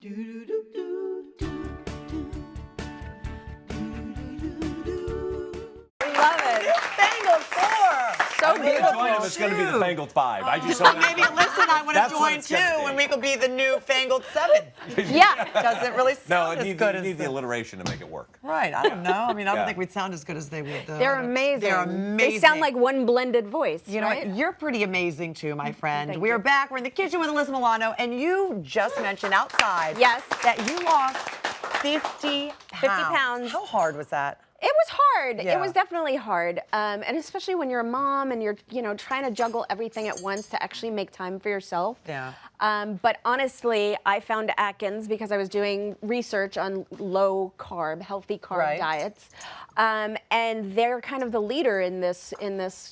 Love it. Fangled 4. So beautiful. It's going to be the Fangled 5. I just hope Maybe Alyssa and I would have That's what joined it's too, gonna be. and we could be the new Fangled 7. Yeah. Doesn't really No, sound it as good as needs the alliteration to make it work. Right, I don't know. I mean, I don't Yeah. think we'd sound as good as they would. They're amazing. They're amazing. They sound like one blended voice. You know right? what? You're pretty amazing too, my friend. Thank We you. are back. We're in the kitchen with Alyssa Milano, and you just mentioned outside Yes. that you lost 50 pounds. How hard was that? It was hard. Yeah. It was definitely hard, and especially when you're a mom and you're, trying to juggle everything at once to actually make time for yourself. Yeah. But honestly, I found Atkins because I was doing research on low carb, healthy carb diets, and they're kind of the leader in this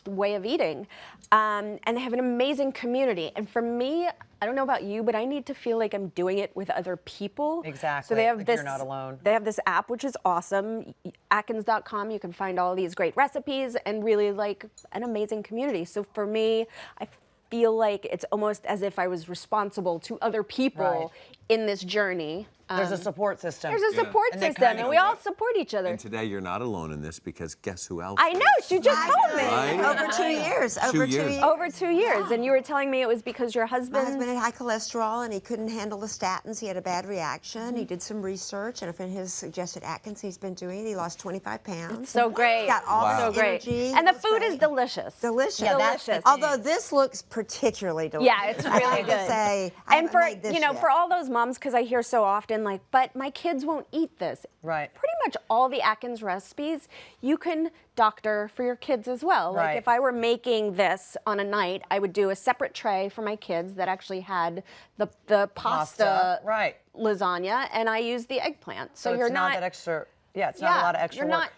way of eating, and they have an amazing community. And for me, I don't know about you, but I need to feel like I'm doing it with other people. Exactly. So they have Like this. you're not alone. They have this app which is awesome. Atkins.com. You can find all these great recipes and really like an amazing community. So for me, I feel like it's almost as if I was responsible to other people in this journey. There's a support system. There's a support And they system, kinda- and we all support each other. And today you're not alone in this because guess who else? I know. She just told me. Right? Over 2 years. Over 2 years. Over 2 years, and you were telling me it was because your My husband. husband had high cholesterol and he couldn't handle the statins. He had a bad reaction. He did some research, and a friend of his suggested Atkins. He's been doing it. He lost 25 pounds. So great. Got all Wow. this So great. energy. And the It was food great. is delicious. Delicious. Yeah, delicious. Although this looks particularly delicious. Yeah, it's I really have good. to say, I And haven't for made this yet. for all those moms, because I hear so often like, but my kids won't eat this. Right. Pretty much all the Atkins recipes you can doctor for your kids as well. Right. Like if I were making this on a night, I would do a separate tray for my kids that actually had the pasta Right. lasagna, and I use the eggplant. So, So you're it's not that extra. Yeah, it's not a Yeah, lot of extra you're work. not-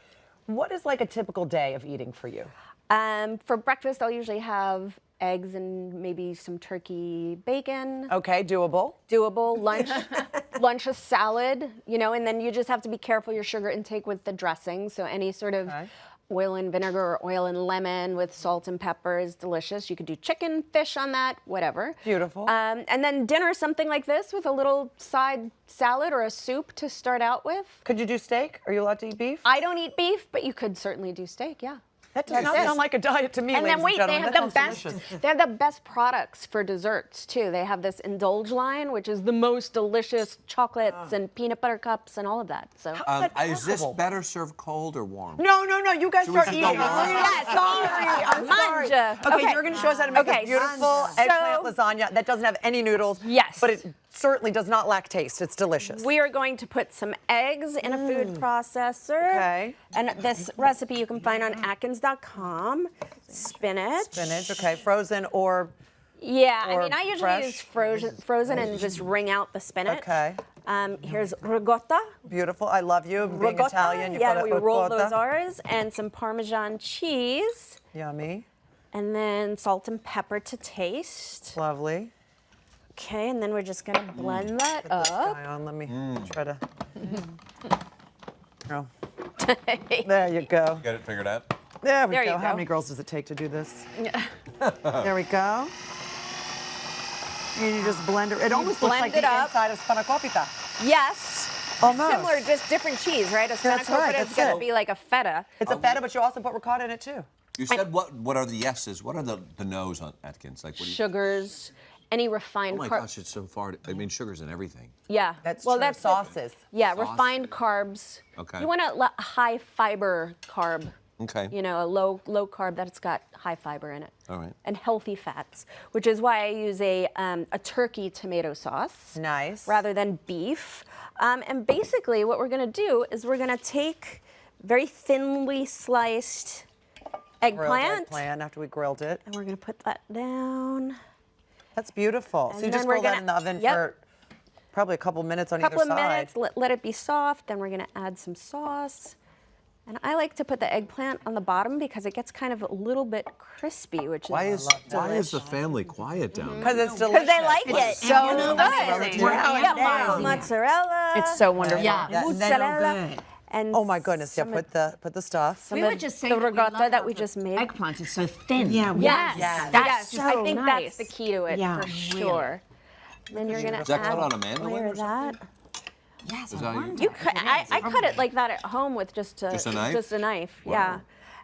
What is like a typical day of eating for you? For breakfast, I'll usually have eggs and maybe some turkey bacon. Okay, doable. Doable. Lunch a salad, and then you just have to be careful your sugar intake with the dressing. So any sort of oil and vinegar or oil and lemon with salt and pepper is delicious. You could do chicken, fish on that, whatever. Beautiful. And then dinner, something like this with a little side salad or a soup to start out with. Could you do steak? Are you allowed to eat beef? I don't eat beef, but you could certainly do steak, yeah. That does not it. sound like a diet to me, And ladies then wait, they gentlemen. have That the sounds best. delicious. They have the best products for desserts too. They have this Indulge line, which is the most delicious chocolates and peanut butter cups and all of that. So Is this possible? better served cold or warm? No, you guys start just eating. go warm? Yes, Sorry, I'm sorry. Manja. Okay, you're going to show us how to make Okay, this beautiful so- eggplant lasagna that doesn't have any noodles. Yes. But it certainly does not lack taste. It's delicious. we are going to put some eggs in a food processor. Okay. And this recipe you can find on Atkins.com. Spinach. Spinach, okay, frozen or Yeah, Or I mean, I usually fresh? use frozen and just wring out the spinach. Okay. Here's ricotta. beautiful. I love you. Being Ricotta, Italian, you yeah, put we it roll ricotta. those R's, and some Parmesan cheese, Yummy, and then salt and pepper to taste. lovely. Okay, and then we're just gonna blend that up. Hang on, let me try to. Oh. There you go. Got it figured out? There we There go. you How go. many girls does it take to do this? There we go. And you just blend it. It almost looks blend like it the up. inside of spanakopita. Yes. Almost. Similar, just different cheese, right? A That's right, spanakopita is that's gonna it. be like a feta. It's a feta, but you also put ricotta in it too. You said what are the yeses? What are the no's on Atkins? Like what do you? Sugars, any Oh refined my carbs. gosh, it's so far. I mean, sugar's in everything. Yeah. That's well, true. that's Sauces. Yeah, Sauce. refined carbs. Okay. You want a high fiber carb. Okay. A low carb that's got high fiber in it. All right. And healthy fats, which is why I use a turkey tomato sauce. Nice. Rather than beef. And basically what we're gonna do is we're gonna take very thinly sliced Grilled eggplant. eggplant after we grilled it. And we're gonna put that down. That's beautiful. So And you then just we're grill that gonna- in the oven yep. for probably a couple minutes on Couple either of side. minutes, let it be soft, then we're gonna add some sauce. And I like to put the eggplant on the bottom because it gets kind of a little bit crispy, which is Why is delicious. the family quiet down Because there? it's delicious. Because they like it. So good. We're how Yeah, mozzarella. It's so wonderful. Yeah. Mozzarella. And Oh my goodness! Yeah, some put the stuff. some We of would just say the that we ricotta love that how we the just made. Eggplant is so thin. Yeah, Yes, Yes. That's yes. so I think nice. that's the key to it Yeah, for sure. Then you're gonna Is that add cut on a a mandolin layer or of something? that. Yes, Is I that- wonder. You cut. I cut it like that at home with just a Just a knife? Just a knife. Wow. Yeah.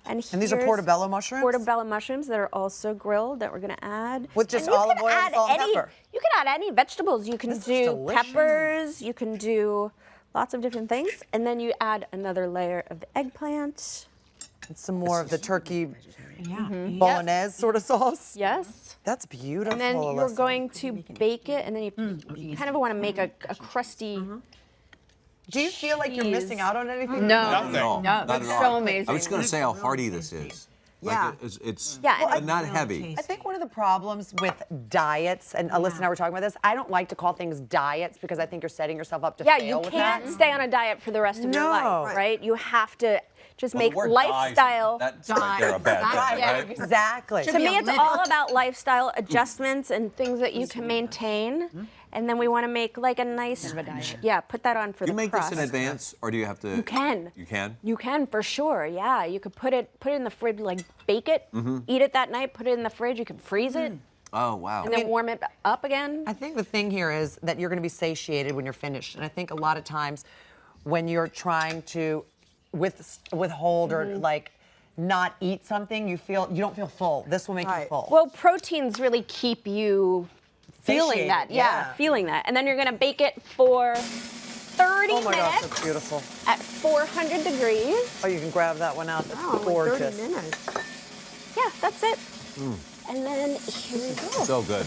And these are here's portobello mushrooms? Portobello mushrooms that are also grilled that we're gonna add. With just And you olive can oil and add salt and any, pepper. You can add any vegetables. You can This is do delicious. peppers. You can do lots of different things, and then you add another layer of the eggplant. And some more of the turkey bolognese sort of sauce. Yes. That's beautiful, And then you're Alyssa. going to bake it, and then you kind of want to make a crusty. Do you feel like you're cheese. missing out on anything? Not at all. No, Not that's at all. so amazing. I was just going to say how hearty this is. Yeah. Like it's Yeah, and but not heavy. I think one of the problems with diets, and Alyssa and I were talking about this, I don't like to call things diets because I think you're setting yourself up to Yeah, fail you with can't that. stay on a diet for the rest of your No. life, right? You have to just Well, the make word lifestyle. That's right there a bad thing, Yeah, right? exactly. To me, it's all about lifestyle adjustments and things that you can maintain. And then we want to make like a nice, put that on for You the make crust. this in advance, or do you have to? You can. You can. You can for sure. Yeah, you could put it in the fridge, like bake it, eat it that night, put it in the fridge. You can freeze it, Oh wow. and then warm it up again. I think the thing here is that you're going to be satiated when you're finished. And I think a lot of times when you're trying to withhold or like not eat something, you don't feel full. This will make you Right. full. Well, proteins really keep you feeling Satiated, that. yeah. Feeling that. And then you're going to bake it for 30 Oh my minutes gosh, that's beautiful. at 400 degrees. Oh, you can grab that one out. That's Oh, like gorgeous. 30 minutes. Yeah, that's it. And then here we go. So good.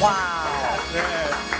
Wow. Yeah.